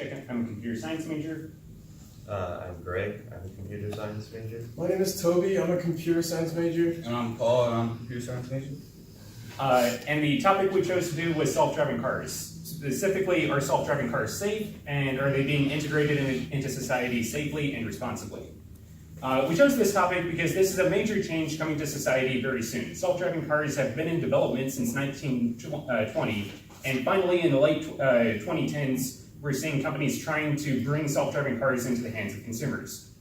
I'm a computer science major. I'm Greg. I'm a computer science major. My name is Toby. I'm a computer science major. And I'm Paul, and I'm a computer science major. And the topic we chose to do was self-driving cars. Specifically, are self-driving cars safe, and are they being integrated into society safely and responsibly? We chose this topic because this is a major change coming to society very soon. Self-driving cars have been in development since 1920, and finally in the late 2010s, we're seeing companies trying to bring self-driving cars into the hands of consumers.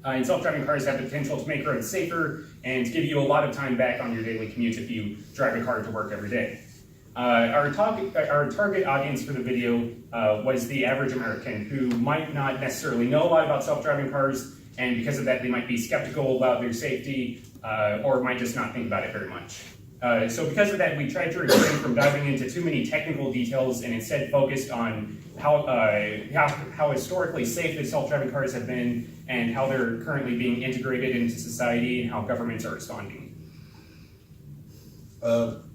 And self-driving cars have the potential to make roads safer and give you a lot of time back on your daily commute if you drive a car to work every day. Our target audience for the video was the average American who might not necessarily know a lot about self-driving cars, and because of that they might be skeptical about their safety or might just not think about it very much. So because of that, we tried to refrain from diving into too many technical details and instead focused on how historically safe the self-driving cars have been and how they're currently being integrated into society and how governments are responding.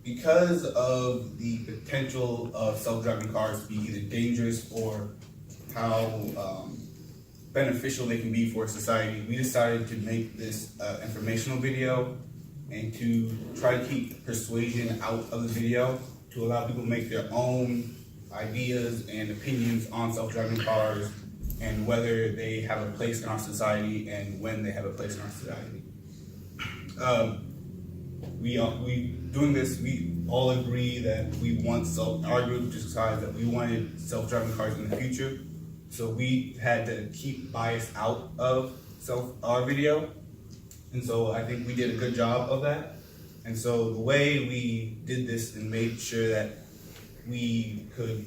Because of the potential of self-driving cars to be either dangerous or how beneficial they can be for society, we decided to make this informational video and to try to keep persuasion out of the video to allow people to make their own ideas and opinions on self-driving cars and whether they have a place in our society and when they have a place in our society. Doing this, we all agree that we want our group decides that we wanted self-driving cars in the future. So we had to keep bias out of our video. And so I think we did a good job of that. And so the way we did this and made sure that we could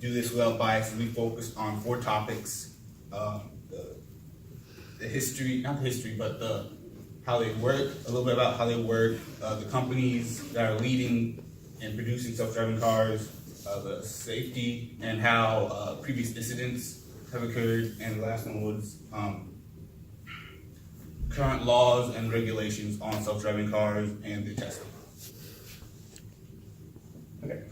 do this without bias, we focused on 4 topics: the history, not the history, but how they work, a little bit about how they work, the companies that are leading and producing self-driving cars, the safety and how previous incidents have occurred, and the last one was current laws and regulations on self-driving cars and the testing. Okay.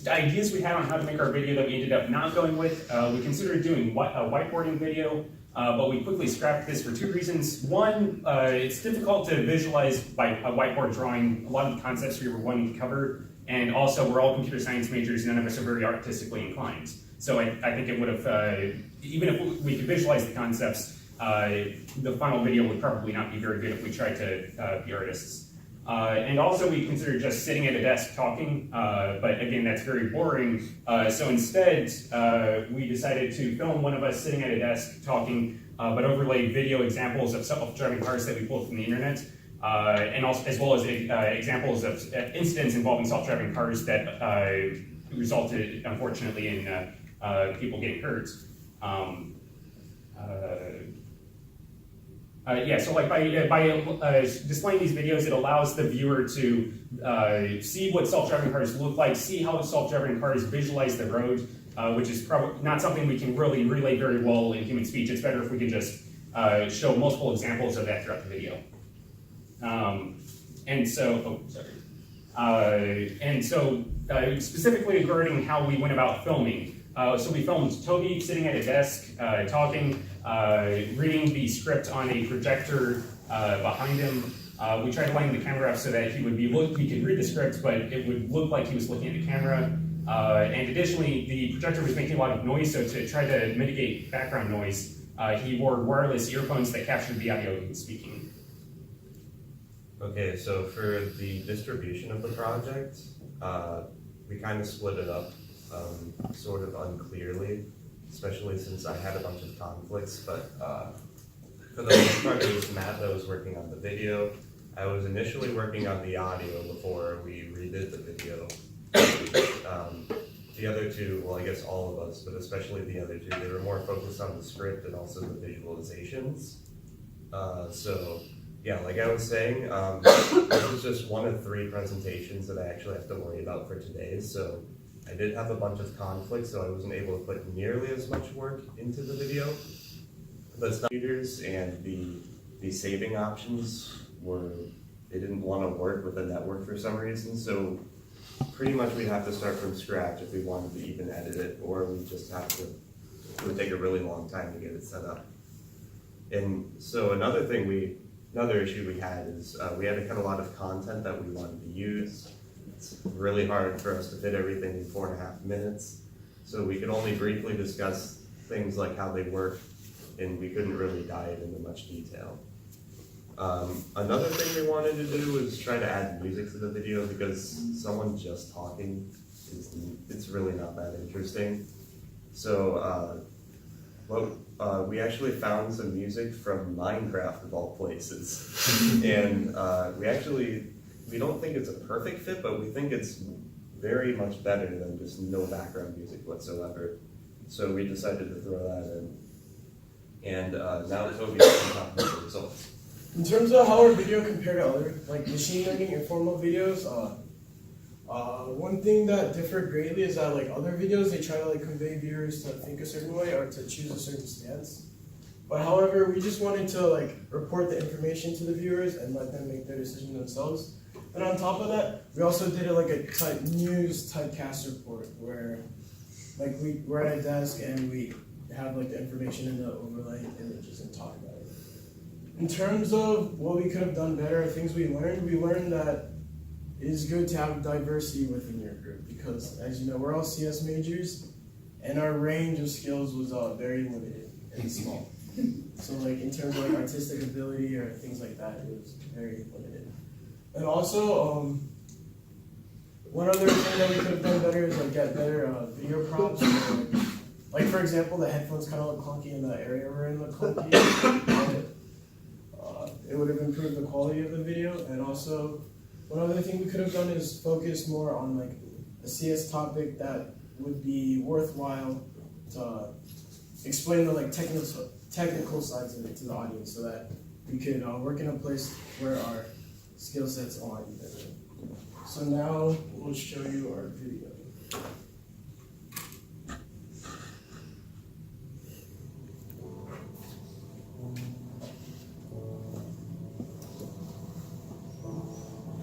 The ideas we had on how to make our video that we ended up not going with, we considered doing a whiteboarding video, but we quickly scrapped this for 2 reasons. One, it's difficult to visualize by a whiteboard drawing a lot of the concepts we were wanting to cover, and also we're all computer science majors, none of us are very artistically inclined. So I think it would have, even if we could visualize the concepts, the final video would probably not be very good if we tried to be artists. And also we considered just sitting at a desk talking, but again, that's very boring. So instead, we decided to film one of us sitting at a desk talking, but overlay video examples of self-driving cars that we pulled from the internet, and also, as well as examples of incidents involving self-driving cars that resulted, unfortunately, in people getting hurt. So like by displaying these videos, it allows the viewer to see what self-driving cars look like, see how self-driving cars visualize the road, which is probably not something we can really relay very well in human speech. It's better if we can just show multiple examples of that throughout the video. Specifically regarding how we went about filming, so we filmed Toby sitting at a desk, talking, reading the script on a projector behind him. We tried lining the camera up so that he could read the script, but it would look like he was looking at the camera. And additionally, the projector was making a lot of noise, so to try to mitigate background noise, he wore wireless earphones that captured the audio he was speaking. Okay, so for the distribution of the project, we kind of split it up sort of unclearly, especially since I had a bunch of conflicts, but for the most part it was Matt that was working on the video. I was initially working on the audio before we redid the video. The other 2, well I guess all of us, but especially the other 2, they were more focused on the script and also the visualizations. So yeah, like I was saying, this was just one of 3 presentations that I actually have to worry about for today, so I did have a bunch of conflicts, so I wasn't able to put nearly as much work into the video. But computers and the saving options they didn't want to work with the network for some reason, so pretty much we'd have to start from scratch if we wanted to even edit it, or we just have to, it would take a really long time to get it set up. And so another issue we had is we had to cut a lot of content that we wanted to use. It's really hard for us to fit everything in 4.5 minutes. So we could only briefly discuss things like how they work, and we couldn't really dive into much detail. Another thing we wanted to do was try to add music to the video, because someone just talking it's really not that interesting. So we actually found some music from Minecraft of all places. And we don't think it's a perfect fit, but we think it's very much better than just no background music whatsoever. So we decided to throw that in. And now Toby can talk about the results. In terms of how our video compared to other like machine learning informal videos, one thing that differed greatly is that like other videos, they try to like convey viewers to think a certain way or to choose a certain stance. But however, we just wanted to like report the information to the viewers and let them make their decision themselves. And on top of that, we also did like a news typecast report where like we're at a desk and we have like the information in the overlay images and talk about it. In terms of what we could have done better, things we learned that it is good to have diversity within your group, because as you know, we're all CS majors and our range of skills was very limited and small. So like in terms of like artistic ability or things like that, it was very limited. And also, one other thing that we could have done better is like get better video props. Like for example, the headphones kind of look clunky in the area we're in, look clunky. It would have improved the quality of the video. And also, one other thing we could have done is focus more on like a CS topic that would be worthwhile to explain the like technical sides of it to the audience, so that we could work in a place where our skill sets align better. So now we'll show you our video.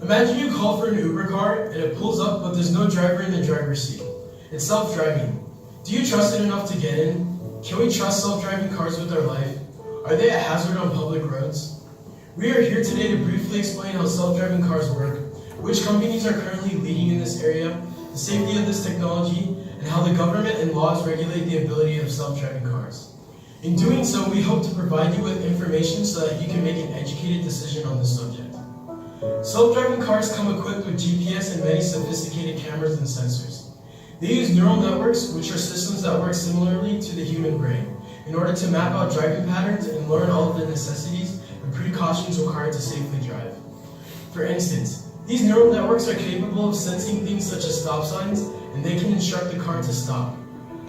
Imagine you call for an Uber car and it pulls up, but there's no driver in the driver's seat. It's self-driving. Do you trust it enough to get in? Can we trust self-driving cars with our life? Are they a hazard on public roads? We are here today to briefly explain how self-driving cars work, which companies are currently leading in this area, the safety of this technology, and how the government and laws regulate the ability of self-driving cars. In doing so, we hope to provide you with information so that you can make an educated decision on this subject. Self-driving cars come equipped with GPS and many sophisticated cameras and sensors. They use neural networks, which are systems that work similarly to the human brain, in order to map out driving patterns and learn all of the necessities and precautions required to safely drive. For instance, these neural networks are capable of sensing things such as stop signs, and they can instruct the car to stop.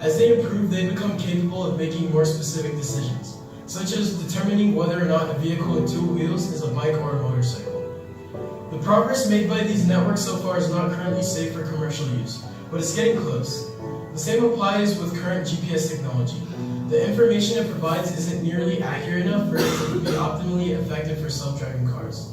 As they improve, they become capable of making more specific decisions, such as determining whether or not a vehicle with two wheels is a bike or a motorcycle. The progress made by these networks so far is not currently safe for commercial use, but it's getting close. The same applies with current GPS technology. The information it provides isn't nearly accurate enough for it to be optimally effective for self-driving cars.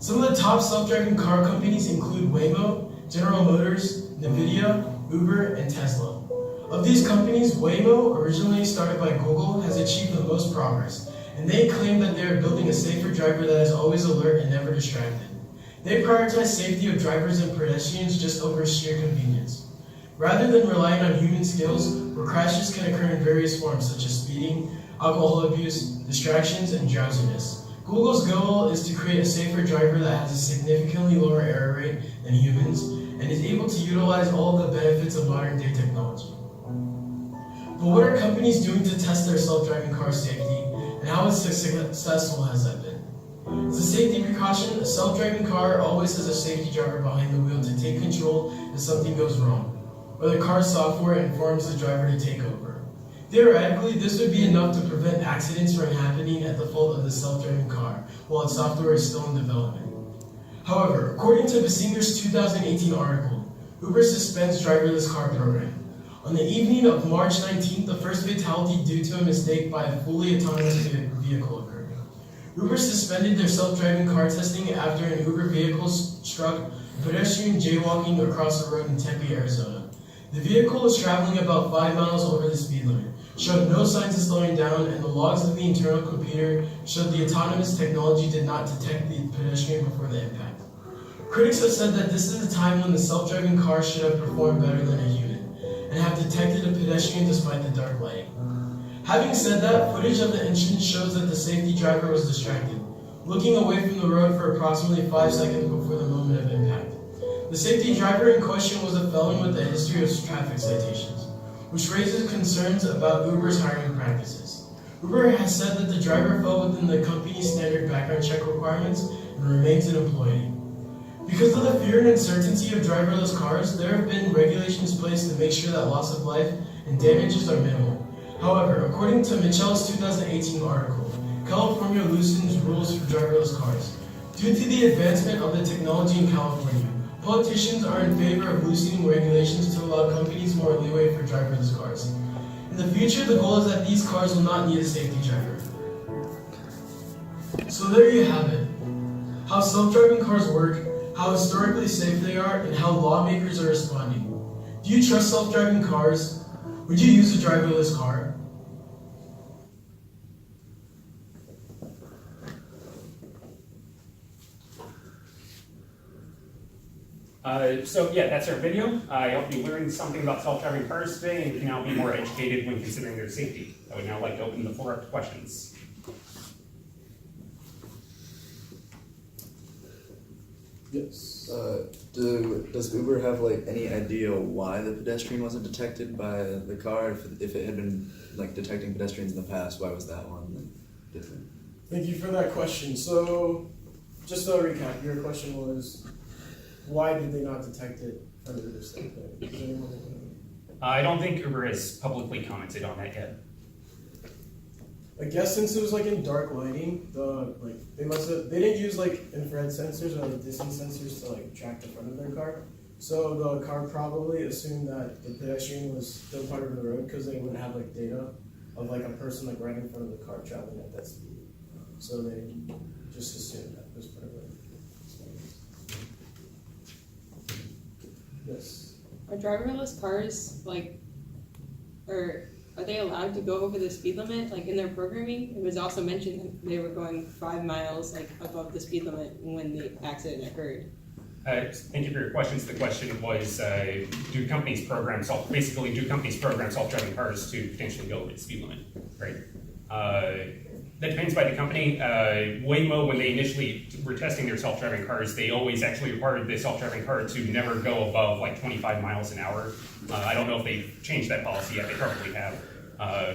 Some of the top self-driving car companies include Waymo, General Motors, NVIDIA, Uber, and Tesla. Of these companies, Waymo, originally started by Google, has achieved the most progress, and they claim that they are building a safer driver that is always alert and never distracted. They prioritize safety of drivers and pedestrians just over sheer convenience. Rather than relying on human skills, where crashes can occur in various forms such as speeding, alcohol abuse, distractions, and drowsiness, Google's goal is to create a safer driver that has a significantly lower error rate than humans and is able to utilize all of the benefits of modern day technology. But what are companies doing to test their self-driving car safety, and how successful has that been? As a safety precaution, a self-driving car always has a safety driver behind the wheel to take control if something goes wrong, or the car's software informs the driver to take over. Theoretically, this would be enough to prevent accidents from happening at the fault of the self-driving car, while its software is still in development. However, according to Basinger's 2018 article, Uber suspends driverless car program. On the evening of March 19th, the first fatality due to a mistake by a fully autonomous vehicle occurred. Uber suspended their self-driving car testing after an Uber vehicle struck a pedestrian jaywalking across a road in Tempe, Arizona. The vehicle was traveling about 5 miles over the speed limit, showed no signs of slowing down, and the logs of the internal computer showed the autonomous technology did not detect the pedestrian before the impact. Critics have said that this is a time when the self-driving car should have performed better than a human, and have detected a pedestrian despite the dark lighting. Having said that, footage of the incident shows that the safety driver was distracted, looking away from the road for approximately 5 seconds before the moment of impact. The safety driver in question was a felon with a history of traffic citations, which raises concerns about Uber's hiring practices. Uber has said that the driver fell within the company's standard background check requirements and remains an employee. Because of the fear and uncertainty of driverless cars, there have been regulations placed to make sure that loss of life and damages are minimal. However, according to Mitchell's 2018 article, California loosens rules for driverless cars. Due to the advancement of the technology in California, politicians are in favor of loosening regulations to allow companies more leeway for driverless cars. In the future, the goal is that these cars will not need a safety driver. So there you have it. How self-driving cars work, how historically safe they are, and how lawmakers are responding. Do you trust self-driving cars? Would you use a driverless car? So yeah, that's our video. I hope you learned something about self-driving cars today and can now be more educated when considering their safety. I would now like to open the floor up to questions. Yes. Does Uber have like any idea why the pedestrian wasn't detected by the car? If it had been like detecting pedestrians in the past, why was that one different? Thank you for that question. So, just to recap, your question was, why did they not detect it under this thing? Does anyone know? I don't think Uber has publicly commented on that yet. I guess since it was like in dark lighting, they didn't use like infrared sensors or like distance sensors to like track the front of their car. So the car probably assumed that the pedestrian was still part of the road because they wouldn't have like data of like a person like right in front of the car traveling at that speed. So they just assumed that was part of it. Yes. Are driverless cars are they allowed to go over the speed limit? Like in their programming, it was also mentioned that they were going 5 miles like above the speed limit when the accident occurred. Thank you for your questions. The question was, do companies program self-driving cars to potentially go over the speed limit, right? That depends by the company. Waymo, when they initially were testing their self-driving cars, they always actually required the self-driving car to never go above like 25 miles an hour. I don't know if they've changed that policy yet. They probably have.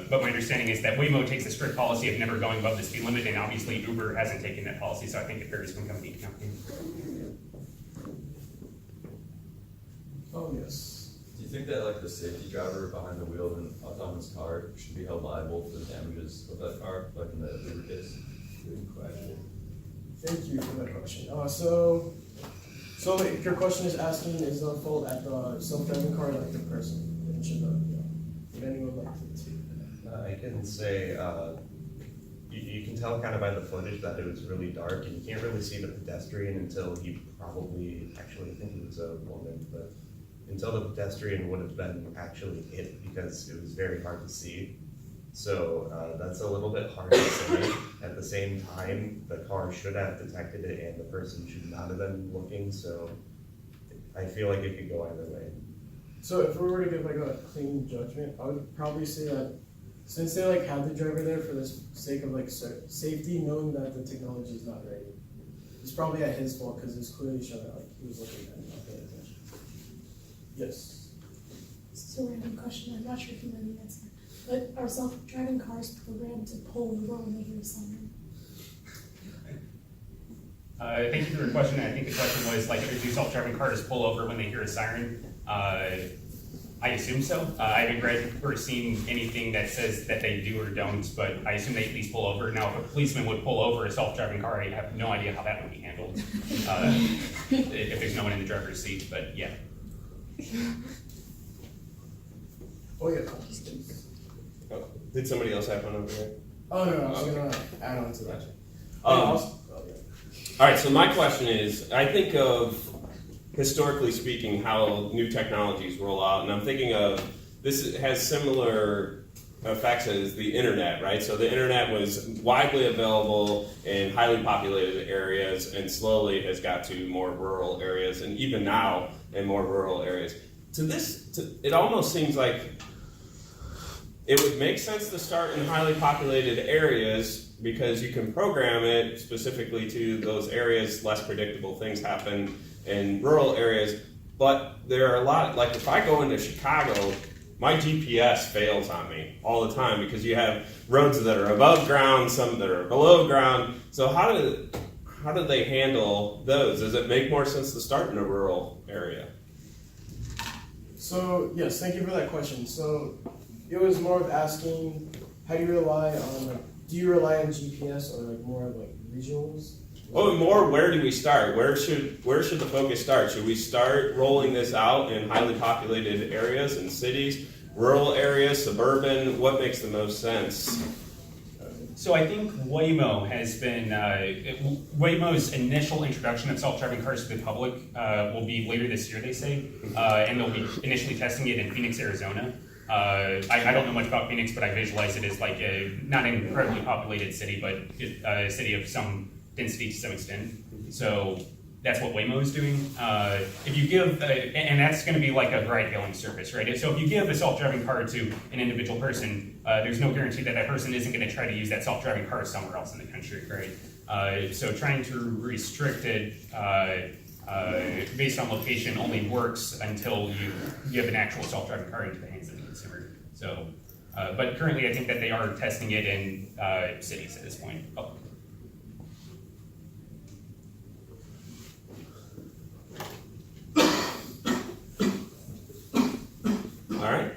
But my understanding is that Waymo takes a strict policy of never going above the speed limit, and obviously Uber hasn't taken that policy, so I think it varies from company to company. Oh yes. Do you think that like the safety driver behind the wheel of an autonomous car should be held liable for the damages of that car, like in the Uber case? Good question. Thank you for that question. So if your question is asking, is the fault at the self-driving car like the person? Then should would anyone like to take that? I can say, you can tell kind of by the footage that it was really dark, and you can't really see the pedestrian until he probably, actually I think he was a woman, but until the pedestrian would have been actually hit because it was very hard to see. So that's a little bit hard to say. At the same time, the car should have detected it and the person should not have been looking, so I feel like it could go either way. So if we were to give like a clean judgment, I would probably say that since they like had the driver there for the sake of like safety, knowing that the technology is not ready, it's probably at his fault because it's clearly showing that like he was looking at it and not paying attention. Yes. This is a random question. I'm not sure if you know the answer. But are self-driving cars programmed to pull over when they hear a siren? Thank you for your question. I think the question was like, do self-driving cars pull over when they hear a siren? I assume so. I haven't read or seen anything that says that they do or don't, but I assume they at least pull over. Now, if a policeman would pull over a self-driving car, I have no idea how that would be handled if there's no one in the driver's seat, but yeah. Oh yeah. Did somebody else have one over there? Oh no, I was gonna add on to that. All right, so my question is, I think of historically speaking, how new technologies roll out. And I'm thinking of, this has similar effects as the internet, right? So the internet was widely available in highly populated areas and slowly has got to more rural areas, and even now in more rural areas. It almost seems like it would make sense to start in highly populated areas because you can program it specifically to those areas. Less predictable things happen in rural areas, but there are a lot, like if I go into Chicago, my GPS fails on me all the time because you have roads that are above ground, some that are below ground. So how do they handle those? Does it make more sense to start in a rural area? So yes, thank you for that question. So it was more of asking, how do you rely on, like, do you rely on GPS or like more of like regionals? Oh, more, where do we start? Where should the focus start? Should we start rolling this out in highly populated areas and cities, rural areas, suburban? What makes the most sense? So I think Waymo has been, Waymo's initial introduction of self-driving cars to the public will be later this year, they say, and they'll be initially testing it in Phoenix, Arizona. I don't know much about Phoenix, but I visualize it as like not an incredibly populated city, but a city of some density to some extent. So that's what Waymo is doing. If you give, and that's going to be like a ride-hailing service, right? So if you give a self-driving car to an individual person, there's no guarantee that that person isn't going to try to use that self-driving car somewhere else in the country, right? So trying to restrict it based on location only works until you give an actual self-driving car into the hands of the consumer. So, but currently I think that they are testing it in cities at this point. All right.